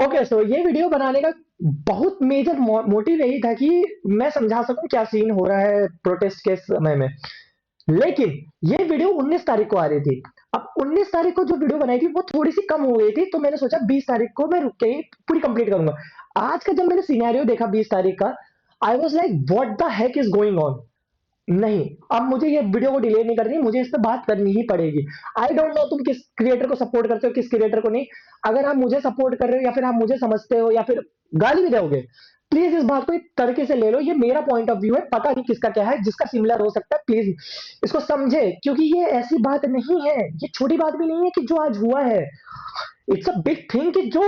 Okay, सो ये video बनाने का बहुत मेजर मोटिव यही था कि मैं समझा सकूं क्या सीन हो रहा है प्रोटेस्ट के समय में। लेकिन ये वीडियो 19 तारीख को आ रही थी। अब 19 तारीख को जो वीडियो बनाई थी वो थोड़ी सी कम हो गई थी, तो मैंने सोचा 20 तारीख को मैं रुक के ही पूरी कंप्लीट करूंगा। आज का जब मैंने सिनेरियो देखा 20 तारीख का, I was like what the heck is going on. नहीं, अब मुझे ये वीडियो को डिले नहीं करनी, मुझे इस पे बात करनी ही पड़ेगी। आई डोंट नो तुम किस क्रिएटर को सपोर्ट करते हो, किस क्रिएटर को नहीं। अगर आप मुझे सपोर्ट कर रहे हो या फिर आप मुझे समझते हो या फिर गाली भी दोगे, प्लीज इस बात को एक तरीके से ले लो। ये मेरा पॉइंट ऑफ व्यू है, पता नहीं किसका क्या है, जिसका सिमिलर हो सकता है प्लीज इसको समझे, क्योंकि ये ऐसी बात नहीं है, ये छोटी बात भी नहीं है कि जो आज हुआ है। इट्स अ बिग थिंग कि जो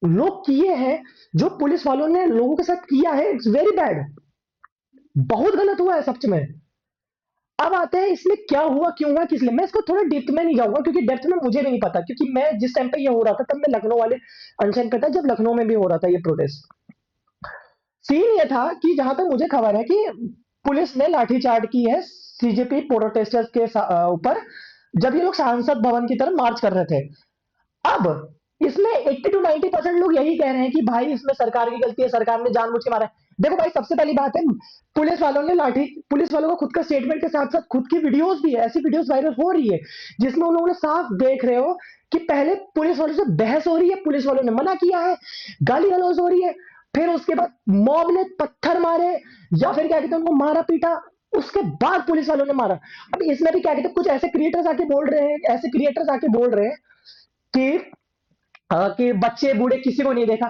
लोग किए हैं, जो पुलिस वालों ने लोगों के साथ किया है, इट्स वेरी बैड। बहुत गलत हुआ है सच में। अब आते हैं इसमें क्या हुआ, क्यों हुआ, किस लिए। मैं इसको थोड़ा डेप्थ में नहीं जाऊंगा क्योंकि डेप्थ में मुझे भी नहीं पता, क्योंकि मैं जिस टाइम पे ये हो रहा था तब मैं लखनऊ वाले अनशन पे था, जब लखनऊ में भी हो रहा था ये प्रोटेस्ट। सीन ये था कि जहां तक मुझे खबर है कि पुलिस ने लाठीचार्ज की है सीजेपी प्रोटेस्टर्स के ऊपर, जब ये लोग सांसद भवन की तरफ मार्च कर रहे थे। अब इसमें 80 टू 90% लोग यही कह रहे हैं कि भाई इसमें सरकार की गलती है, सरकार ने जानबूझ के मारा है। देखो भाई, सबसे पहली बात है, पुलिस वालों का खुद का स्टेटमेंट के साथ साथ खुद की वीडियोस भी है, ऐसी वीडियोस वायरल हो रही है जिसमें उन लोगों ने साफ देख रहे हो कि पहले पुलिस वालों से बहस हो रही है, पुलिस वालों ने मना किया है, गाली गलौज हो रही है, फिर उसके बाद मॉब ने पत्थर मारे या फिर क्या कहते हैं उनको मारा पीटा, उसके बाद पुलिस वालों ने मारा। अब इसमें भी क्या कहते हैं, कुछ ऐसे क्रिएटर्स आके बोल रहे हैं, ऐसे क्रिएटर्स आके बोल रहे हैं कि कि बच्चे बूढ़े किसी को नहीं देखा।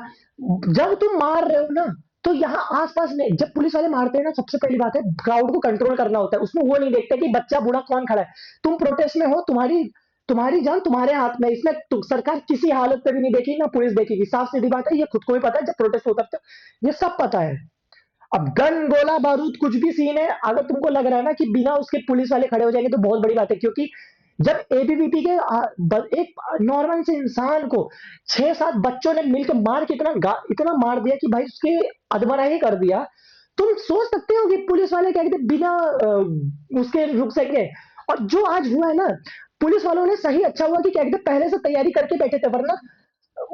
जब तुम मार रहे हो ना, तो यहाँ आसपास में जब पुलिस वाले मारते हैं ना, सबसे पहली बात है क्राउड को कंट्रोल करना होता है, उसमें वो नहीं देखते कि बच्चा बूढ़ा कौन खड़ा है। तुम प्रोटेस्ट में हो, तुम्हारी तुम्हारी जान तुम्हारे हाथ में, इसमें सरकार किसी हालत पे भी नहीं देखेगी, ना पुलिस देखेगी। साफ सीधी बात है, ये खुद को भी पता है जब प्रोटेस्ट होता है तो ये सब पता है। अब गन गोला बारूद कुछ भी सीन है, अगर तुमको लग रहा है ना कि बिना उसके पुलिस वाले खड़े हो जाएंगे, तो बहुत बड़ी बात है, क्योंकि जब एबीवीपी के एक नॉर्मल से इंसान को 6-7 बच्चों ने मिलकर मार के इतना मार दिया कि भाई उसके अधमरा ही कर दिया। तुम सोच सकते हो कि पुलिस वाले क्या कहते हैं, बिना उसके रुक सके। और जो आज हुआ है ना, पुलिस वालों ने सही अच्छा हुआ कि क्या कहते हैं पहले से तैयारी करके बैठे थे, वरना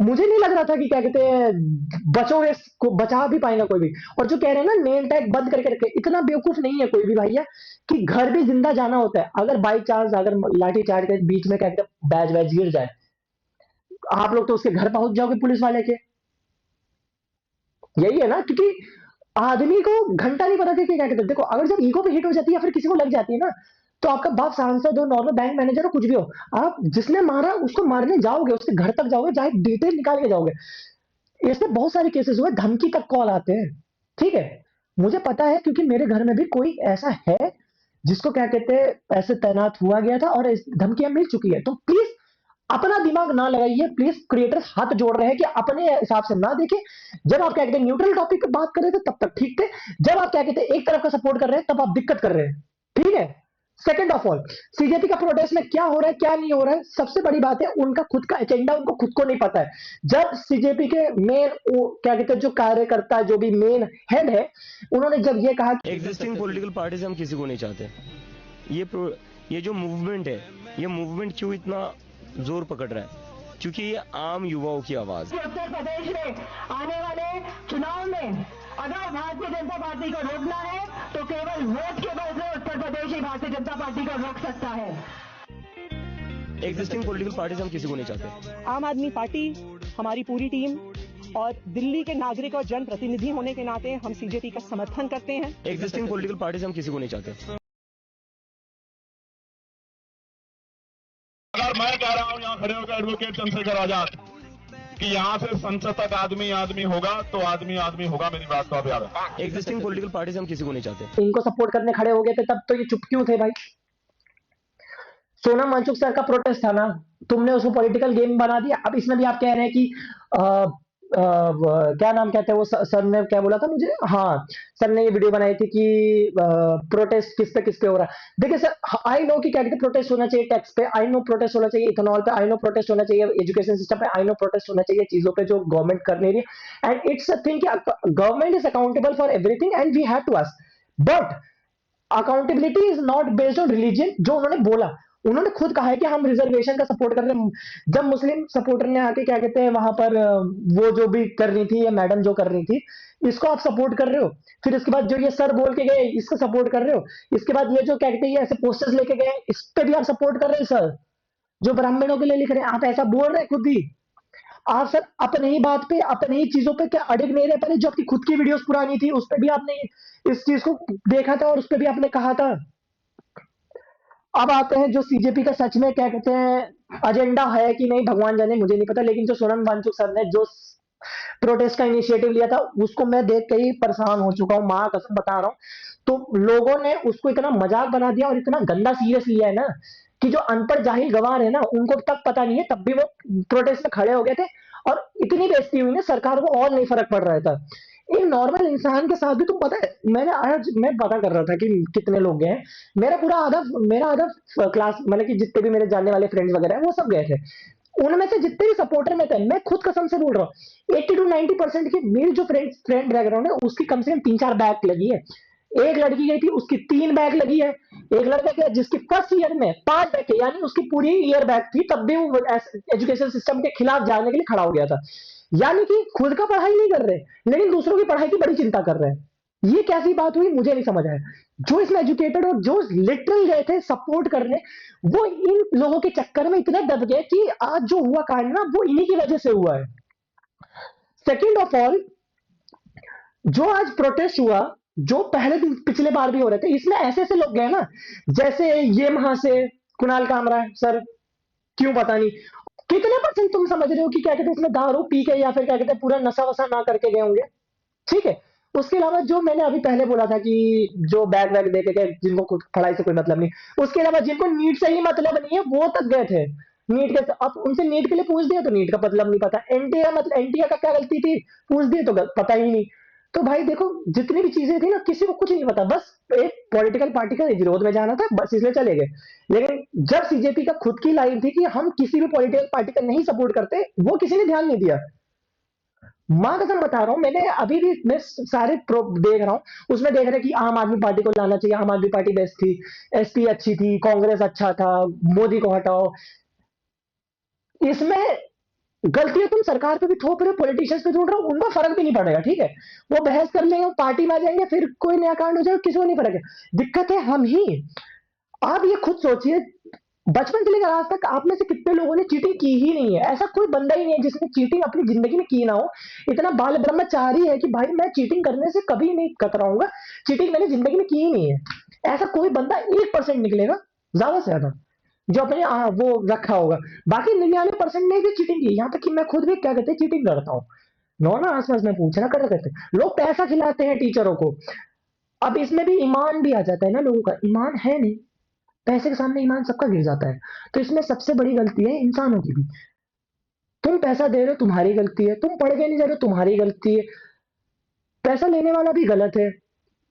मुझे नहीं लग रहा था कि क्या कहते हैं बचोगे को बचा भी पाएगा कोई भी। और जो कह रहे हैं ना नेम टैग बंद करके रखे, इतना बेवकूफ नहीं है कोई भी भैया कि घर भी जिंदा जाना होता है। अगर बाई चांस अगर लाठी चार्ज के बीच में क्या कहते हैं बैज वैज गिर जाए, आप लोग तो उसके घर पहुंच जाओगे पुलिस वाले के। यही है ना, क्योंकि आदमी को घंटा नहीं पता था कि क्या कहते हैं। देखो, अगर जब ईगो पे हिट हो जाती है या फिर किसी को लग जाती है ना, तो आपका बाप सांसद हो, नॉर्मल बैंक मैनेजर हो, कुछ भी हो, आप जिसने मारा उसको मारने जाओगे, उसके घर तक जाओगे, चाहे डिटेल निकाल के जाओगे। इसमें बहुत सारे केसेस हुए, धमकी तक कॉल आते हैं। ठीक है, मुझे पता है क्योंकि मेरे घर में भी कोई ऐसा है जिसको क्या कहते हैं ऐसे तैनात हुआ गया था और धमकियां मिल चुकी है। तो प्लीज अपना दिमाग ना लगाइए, प्लीज क्रिएटर्स हाथ जोड़ रहे हैं कि अपने हिसाब से ना देखें। जब आप क्या कहते हैं न्यूट्रल टॉपिक पे बात कर रहे थे तब तक ठीक थे, जब आप क्या कहते हैं एक तरफ का सपोर्ट कर रहे हैं तब आप दिक्कत कर रहे हैं। ठीक है। सेकंड ऑफ ऑल, सीजेपी का प्रोटेस्ट में क्या हो रहा है क्या नहीं हो रहा है, सबसे बड़ी बात है उनका खुद का एजेंडा उनको खुद को नहीं पता है। जब सीजेपी के मेन क्या कहते हैं जो कार्यकर्ता जो भी मेन हेड है, उन्होंने जब ये कहा कि एग्जिस्टिंग पॉलिटिकल पार्टी से हम किसी को नहीं चाहते। ये ये जो मूवमेंट है, ये मूवमेंट क्यों इतना जोर पकड़ रहा है? क्योंकि ये आम युवाओं की आवाज है। उत्तर प्रदेश में आने वाले चुनाव में अगर भारतीय जनता पार्टी को रोकना है तो केवल वोट के बल से उत्तर प्रदेश ही भारतीय जनता पार्टी को रोक सकता है। एग्जिस्टिंग पॉलिटिकल पार्टी से हम किसी को नहीं चाहते। आम आदमी पार्टी, हमारी पूरी टीम और दिल्ली के नागरिक और जनप्रतिनिधि होने के नाते हम सीजेपी का समर्थन करते हैं। एग्जिस्टिंग पॉलिटिकल पार्टी से हम किसी को नहीं चाहते। अगर मैं कह रहा हूं यहां खड़े होकर एडवोकेट चंद्रशेखर आजाद कि यहां से संसद तक आदमी आदमी होगा तो आदमी आदमी होगा, मेरी बात को आप याद रखें। एग्जिस्टिंग पॉलिटिकल पार्टी से हम किसी को नहीं चाहते। इनको सपोर्ट करने खड़े हो गए थे तब तो ये चुप क्यों थे भाई। सोनम वांगचुक सर का प्रोटेस्ट था ना, तुमने उसको पॉलिटिकल गेम बना दिया। अब इसमें भी आप कह रहे हैं कि क्या नाम कहते हैं वो सर ने क्या बोला था मुझे, हाँ सर ने ये वीडियो बनाई थी कि प्रोटेस्ट किस पे हो रहा है। देखिए सर, आई नो कि क्या कहते हैं प्रोटेस्ट होना चाहिए टैक्स पे, आई नो प्रोटेस्ट होना चाहिए इथेनॉल पे, आई नो प्रोटेस्ट होना चाहिए एजुकेशन सिस्टम पे, आई नो प्रोटेस्ट होना चाहिए चीजों पे जो गवर्नमेंट कर नहीं रही है। एंड इट्स अ थिंग कि government is accountable for everything and we have to ask, but accountability is not based on religion. जो उन्होंने बोला उन्होंने खुद कहा है कि हम रिजर्वेशन का सपोर्ट कर रहे हैं। जब मुस्लिम सपोर्टर ने आके क्या कहते हैं वहां पर वो जो भी कर रही थी, या मैडम जो कर रही थी, इसको आप सपोर्ट कर रहे हो। फिर इसके बाद जो ये सर बोल के गए, इसको सपोर्ट कर रहे हो। इसके बाद ये जो क्या कहते हैं ये ऐसे पोस्टर्स लेके गए, इस पे भी आप सपोर्ट कर रहे हो सर, जो ब्राह्मणों के लिए लिख रहे हैं, आप ऐसा बोल रहे हैं खुद ही। आप सर अपने ही बात पे, अपने ही चीजों पे क्या अड़िग नहीं रहे? पहले जो आपकी खुद की वीडियोस पुरानी थी उस पे भी आपने इस चीज को देखा था और उस पे भी आपने कहा था। अब आते हैं जो सीजेपी का सच में क्या कहते हैं एजेंडा है कि नहीं, भगवान जाने, मुझे नहीं पता। लेकिन जो सोनम वांगचुक सर ने जो प्रोटेस्ट का इनिशिएटिव लिया था, उसको मैं देख के ही परेशान हो चुका हूँ, माँ कसम बता रहा हूँ। तो लोगों ने उसको इतना मजाक बना दिया और इतना गंदा सीरियस लिया है ना, कि जो अनपढ़ जाहिल गवार है ना, उनको तक पता नहीं है, तब भी वो प्रोटेस्ट में खड़े हो गए थे। और इतनी बेइज्जती हुई ना, सरकार को और नहीं फर्क पड़ रहा था। एक नॉर्मल इंसान के साथ भी, तुम पता है, मैंने आज मैं पता कर रहा था कि कितने लोग गए हैं। मेरा आधा क्लास, मतलब कि जितने भी मेरे जानने वाले फ्रेंड्स वगैरह हैं वो सब गए थे। उनमें से जितने भी सपोर्टर में थे, मैं खुद कसम से बोल रहा हूँ, 80 to 90% की मेरी जो फ्रेंड बैकग्राउंड है उसकी कम से कम 3-4 बैक लगी है। एक लड़की गई थी, उसकी 3 बैक लगी है। एक लड़का गया जिसकी फर्स्ट ईयर में 5 बैक है, यानी उसकी पूरी ईयर बैक थी, तब भी वो एजुकेशन सिस्टम के खिलाफ जाने के लिए खड़ा हो गया था। यानी कि खुद का पढ़ाई नहीं कर रहे, लेकिन दूसरों की पढ़ाई की बड़ी चिंता कर रहे हैं। ये कैसी बात हुई, मुझे नहीं समझ आया। जो इसमें एजुकेटेड और जो लिटरल गए थे सपोर्ट करने, वो इन लोगों के चक्कर में इतने दब गए कि आज जो हुआ कांड ना, वो इन्हीं की वजह से हुआ है। सेकेंड ऑफ ऑल, जो आज प्रोटेस्ट हुआ, जो पहले दिन पिछले बार भी हो रहे थे, इसमें ऐसे ऐसे लोग गए ना, जैसे ये वहां से कुणाल कामरा सर, क्यों पता नहीं कितने परसेंट तुम समझ रहे हो कि क्या कहते हैं इसमें दारू पी के या फिर क्या कहते हैं पूरा नशा वशा ना करके गए होंगे, ठीक है। उसके अलावा जो मैंने अभी पहले बोला था कि जो बैग वैग देके गए, जिनको पढ़ाई से कोई मतलब नहीं, उसके अलावा जिनको नीट से ही मतलब नहीं है वो तक गए थे। नीट के अब उनसे नीट के लिए पूछ दिया तो नीट का मतलब नहीं पता, एनटीए मतलब एनटीए का क्या गलती थी पूछ दिए तो पता ही नहीं। तो भाई देखो, जितनी भी चीजें थी ना, किसी को कुछ नहीं पता, बस एक पॉलिटिकल पार्टी का विरोध में जाना था, बस इसलिए चले गए। लेकिन जब सीजेपी का खुद की लाइन थी कि हम किसी भी पॉलिटिकल पार्टी का नहीं सपोर्ट करते, वो किसी ने ध्यान नहीं दिया। माँ कसम बता रहा हूँ, मैंने अभी भी मैं सारे देख रहा हूँ, उसमें देख रहे कि आम आदमी पार्टी को लाना चाहिए, आम आदमी पार्टी बेस्ट थी, एसपी अच्छी थी, कांग्रेस अच्छा था, मोदी को हटाओ। इसमें गलती है तुम सरकार पे भी थोप रहे हो, पॉलिटिशियंस पे ढूंढ रहे हो, उनको फर्क भी नहीं पड़ेगा, ठीक है। वो बहस कर लेंगे, पार्टी में आ जाएंगे, फिर कोई नया कांड हो जाएगा, किसी को नहीं फर्क है। दिक्कत है हम ही। आप ये खुद सोचिए, बचपन से लेकर आज तक आप में से कितने लोगों ने चीटिंग की ही नहीं है? ऐसा कोई बंदा ही नहीं है जिसने चीटिंग अपनी जिंदगी में की ना हो। इतना बाल ब्रह्मचारी है कि भाई मैं चीटिंग करने से कभी नहीं कतराऊंगा, चीटिंग मैंने जिंदगी में की ही नहीं है। ऐसा कोई बंदा 1% निकलेगा ज्यादा से ज्यादा जो अपने वो रखा होगा। बाकी 99% ने भी चीटिंग की, यहाँ तक कि मैं खुद भी क्या कहते हैं चीटिंग करता हूँ। नॉर्मल आसपास में पूछना कर करते, लोग पैसा खिलाते हैं टीचरों को। अब इसमें भी ईमान भी आ जाता है ना, लोगों का ईमान है नहीं, पैसे के सामने ईमान सबका गिर जाता है। तो इसमें सबसे बड़ी गलती है इंसानों की भी। तुम पैसा दे रहे हो तुम्हारी गलती है, तुम पढ़ के नहीं जा रहे हो तुम्हारी गलती है, पैसा लेने वाला भी गलत है।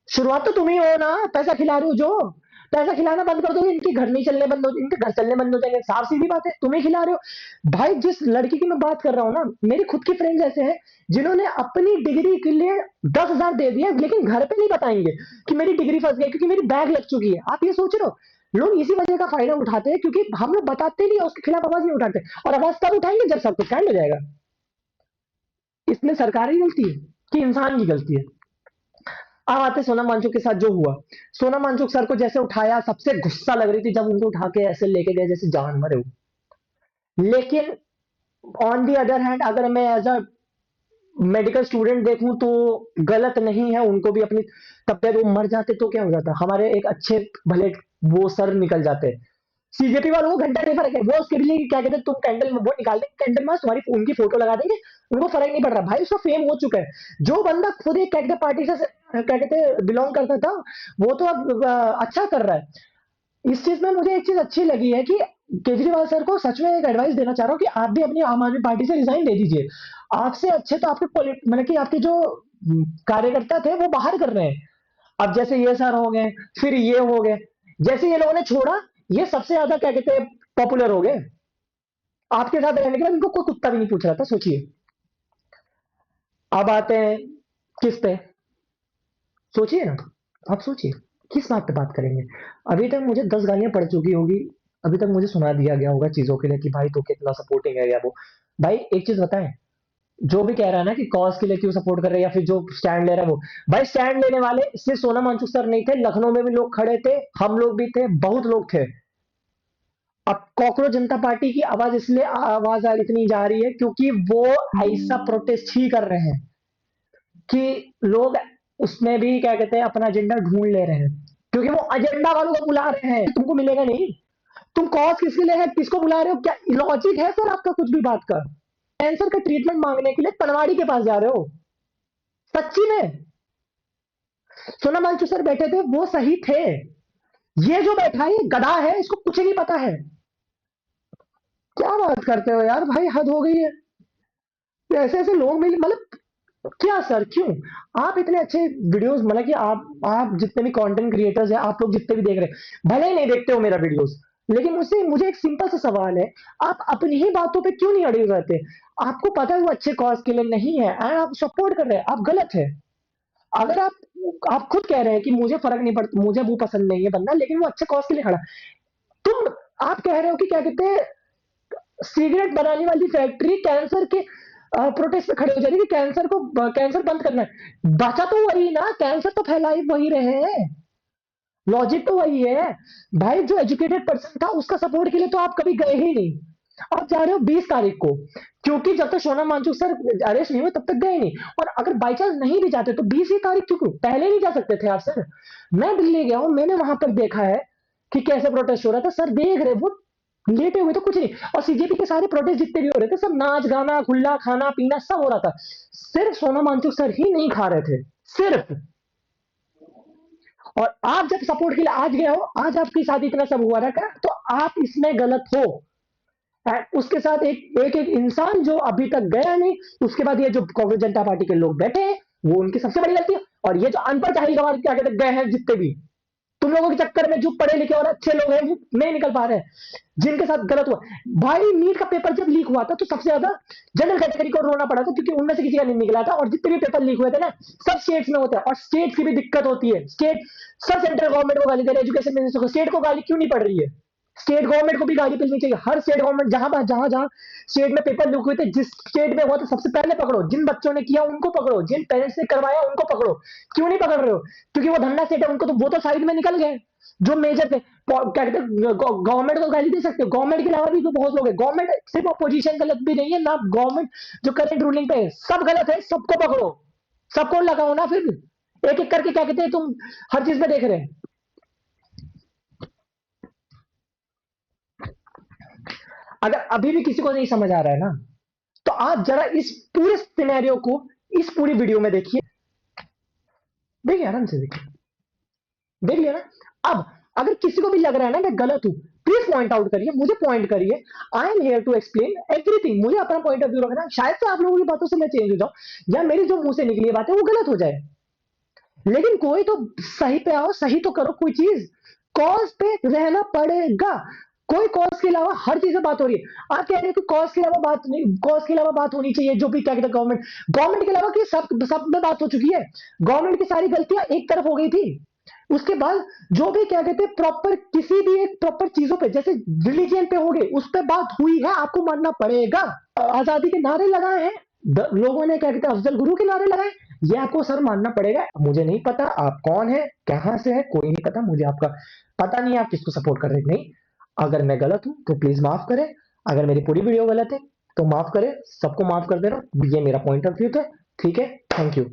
शुरुआत तो तुम ही हो ना, पैसा खिला रहे हो जो। पैसा खिलाना बंद कर दोगे, इनके घर नहीं चलने बंद हो, इनके घर चलने बंद हो जाएंगे, साफ सीधी बात है, तुम ही खिला रहे हो। भाई जिस लड़की की मैं बात कर रहा हूँ ना, मेरी खुद की फ्रेंड्स ऐसे हैं जिन्होंने अपनी डिग्री के लिए 10,000 दे दिया, लेकिन घर पे नहीं बताएंगे कि मेरी डिग्री फंस गई क्योंकि मेरी बैग लग चुकी है। आप ये सोच रहे हो, लोग इसी वजह का फायदा उठाते हैं, क्योंकि हम लोग बताते नहीं, उसके खिलाफ आवाज नहीं उठाते, और आवाज तब उठाएंगे जब सब कुछ कांड हो जाएगा। इसमें सरकार की गलती है कि इंसान की गलती है? अब आते सोनम वांगचुक के साथ जो हुआ, सोनम वांगचुक सर को जैसे उठाया, सबसे गुस्सा लग रही थी जब उनको उठा के ऐसे लेके गए जैसे जानवर है वो। लेकिन ऑन दी अदर हैंड, अगर मैं एज अ मेडिकल स्टूडेंट देखूं तो गलत नहीं है, उनको भी अपनी तबियत, वो मर जाते तो क्या हो जाता, हमारे एक अच्छे भले वो सर निकल जाते। सीजेपी वालों को घंटा नहीं फर्क है, वो उसके लिए क्या कहते हैं, तुम कैंडल में वो निकाल देंगे, कैंडल में तुम्हारी उनकी फोटो लगा देंगे, उनको फर्क नहीं पड़ रहा भाई, उसका फेम हो चुका है। जो बंदा खुद एक क्या कहते पार्टी से क्या कहते बिलोंग करता था, वो तो अब अच्छा कर रहा है। इस चीज में मुझे एक चीज अच्छी लगी है कि केजरीवाल सर को सच में एक एडवाइस देना चाह रहा हूँ कि आप भी अपनी आम आदमी पार्टी से रिजाइन दे दीजिए। आपसे अच्छे तो आपके मतलब कि आपके जो कार्यकर्ता थे वो बाहर कर रहे हैं। अब जैसे ये सर हो गए, फिर ये हो गए, जैसे ये लोगों ने छोड़ा, ये सबसे ज्यादा क्या कहते हैं पॉपुलर हो गए। आपके साथ रहने के बाद इनको कोई कुत्ता भी नहीं पूछ रहा था, सोचिए। अब आते हैं किस पे, सोचिए ना, आप सोचिए किस बात पे बात करेंगे। अभी तक मुझे 10 गालियां पड़ चुकी होगी अभी तक मुझे सुना दिया गया होगा चीजों के लिए कि भाई तू कितना सपोर्टिंग है या वो। भाई एक चीज बताएं, जो भी कह रहा है ना कि कॉज के लिए क्यों सपोर्ट कर रहे हैं या फिर जो स्टैंड ले रहा है वो, भाई स्टैंड लेने वाले सिर्फ सोनम वांगचुक सर नहीं थे, लखनऊ में भी लोग खड़े थे, हम लोग भी थे, बहुत लोग थे। अब कॉकरोच जनता पार्टी की आवाज इसलिए आवाज इतनी जा रही है क्योंकि वो ऐसा प्रोटेस्ट ही कर रहे हैं कि लोग उसमें भी क्या कहते हैं अपना एजेंडा ढूंढ ले रहे हैं, क्योंकि वो एजेंडा वालों को बुला रहे हैं, तुमको मिलेगा नहीं। तुम कॉज किसके लिए है, किसको बुला रहे हो, क्या लॉजिक है सर आपका कुछ भी बात का? कैंसर का ट्रीटमेंट मांगने के लिए पनवाड़ी के पास जा रहे हो? सच्ची में सोनम वांगचुक सर बैठे थे, वो सही थे। ये जो बैठा है ये गधा है, इसको कुछ नहीं पता है। क्या बात करते हो यार भाई, हद हो गई है। ऐसे ऐसे लोग मिले मतलब क्या सर, क्यों आप इतने अच्छे वीडियोस, मतलब कि आप जितने भी कंटेंट क्रिएटर्स हैं, आप लोग जितने भी देख रहे हैं, भले ही नहीं देखते हो मेरा वीडियोस, लेकिन मुझसे मुझे एक सिंपल सा सवाल है, आप अपनी ही बातों पे क्यों नहीं अड़े रहते? आपको पता है वो अच्छे कॉज के लिए नहीं है एंड आप सपोर्ट कर रहे हैं, आप गलत है। अगर आप खुद कह रहे हैं कि मुझे फर्क नहीं पड़ता, मुझे वो पसंद नहीं है बंदा, लेकिन वो अच्छे कॉज के लिए खड़ा, तुम आप कह रहे हो कि क्या कहते हैं सिगरेट बनाने वाली फैक्ट्री कैंसर के प्रोटेस्ट पे खड़े हो जाएगी कि कैंसर बंद करना है। बचा तो वही ना, कैंसर तो फैलाई वही रहे हैं, लॉजिक तो वही है। भाई जो एजुकेटेड पर्सन था उसका सपोर्ट के लिए तो आप कभी गए ही नहीं, आप जा रहे हो 20 तारीख को, क्योंकि जब तक सोनम वांगचुक सर अरेस्ट नहीं हुए तब तक गए नहीं। और अगर बाई चांस नहीं भी जाते तो 20 ही तारीख क्यों, पहले नहीं जा सकते थे आप सर? मैं दिल्ली गया हूं, मैंने वहां पर देखा है कि कैसे प्रोटेस्ट हो रहा था, सर देख रहे वो लेटे हुए तो कुछ नहीं। और सीजेपी के सारे प्रोटेस्ट जितने भी हो रहे थे सब नाच गाना खुला खाना पीना सब हो रहा था, सिर्फ सोनम वांगचुक सर ही नहीं खा रहे थे, सिर्फ। और आप जब सपोर्ट के लिए आज गए हो, आज आपके साथ इतना सब हुआ रखा, तो आप इसमें गलत हो। उसके साथ एक इंसान जो अभी तक गया नहीं, उसके बाद ये जो कांग्रेस जनता पार्टी के लोग बैठे हैं वो उनकी सबसे बड़ी गलती है। और ये जो अनपढ़ जाहिल गवार क्या कहते गए हैं जितने भी, तुम लोगों के चक्कर में जो पढ़े लिखे और अच्छे लोग हैं वो नहीं निकल पा रहे हैं, जिनके साथ गलत हुआ। भाई नीट का पेपर जब लीक हुआ था तो सबसे ज्यादा जनरल कैटेगरी को रोना पड़ा था, क्योंकि उनमें से किसी का नहीं निकला था। और जितने भी पेपर लीक हुए थे ना, सब स्टेट्स में होता है, और स्टेट्स की भी दिक्कत होती है। स्टेट सब सेंट्रल गवर्नमेंट को गाली दे रहे हैं, एजुकेशन मिनिस्टर को, स्टेट को गाली क्यों नहीं पड़ रही है? स्टेट गवर्नमेंट को भी गाली मिलनी चाहिए। हर स्टेट गवर्नमेंट जहां जहां जहां स्टेट में पेपर लीक हुए थे, जिस स्टेट में हुआ था सबसे पहले पकड़ो, जिन बच्चों ने किया उनको पकड़ो, जिन पेरेंट्स ने करवाया उनको पकड़ो। क्यों नहीं पकड़ रहे हो? क्योंकि वो धंधा स्टेट है, उनको तो वो तो साइड में निकल गए जो मेजर थे। क्या कहते हैं गवर्नमेंट को गाली दे सकते हो, गवर्नमेंट के अलावा भी तो बहुत लोग हैं। गवर्नमेंट सिर्फ अपोजिशन गलत भी नहीं है ना, गवर्नमेंट जो करंट रूलिंग पे है सब गलत है, सबको पकड़ो, सबको लगाओ ना। फिर एक एक करके क्या कहते हैं तुम हर चीज में देख रहे हैं। अगर अभी भी किसी को नहीं समझ आ रहा है ना, तो आप जरा इस पूरे सिनेरियो को इस पूरी वीडियो में देखिए, देखिए आराम से देखिए, देख लिया ना। अब अगर किसी को भी लग रहा है ना मैं गलत हूं, प्लीज पॉइंट आउट करिए, मुझे पॉइंट करिए। I am here to explain everything. मुझे अपना पॉइंट ऑफ व्यू रखना है, शायद से आप लोगों की बातों से मैं चेंज हो जाऊं या मेरी जो मुंह से निकली बात है वो गलत हो जाए, लेकिन कोई तो सही पे आओ, सही तो करो कोई चीज। कॉज पे रहना पड़ेगा, कोई कॉज के अलावा हर चीज में बात हो रही है। आप कह रहे हो कि कॉज के अलावा बात नहीं, कॉज के अलावा बात होनी चाहिए, जो भी क्या कहते हैं गवर्नमेंट के अलावा की सब में बात हो चुकी है। गवर्नमेंट की सारी गलतियां एक तरफ हो गई थी, उसके बाद जो भी क्या कहते हैं प्रॉपर किसी भी एक प्रॉपर चीजों पे जैसे रिलीजियन पे हो गए उस पे बात हुई है, आपको मानना पड़ेगा। आजादी के नारे लगाए हैं लोगों ने, क्या कहते हैं अफजल गुरु के नारे लगाए, ये आपको सर मानना पड़ेगा। मुझे नहीं पता आप कौन है, कहां से है, कोई नहीं पता मुझे, आपका पता नहीं आप किसको सपोर्ट कर रहे हैं। नहीं, अगर मैं गलत हूं तो प्लीज माफ करें, अगर मेरी पूरी वीडियो गलत है तो माफ करें, सबको माफ कर दे रहा हूं, ये मेरा पॉइंट ऑफ व्यू था। ठीक है, थैंक यू।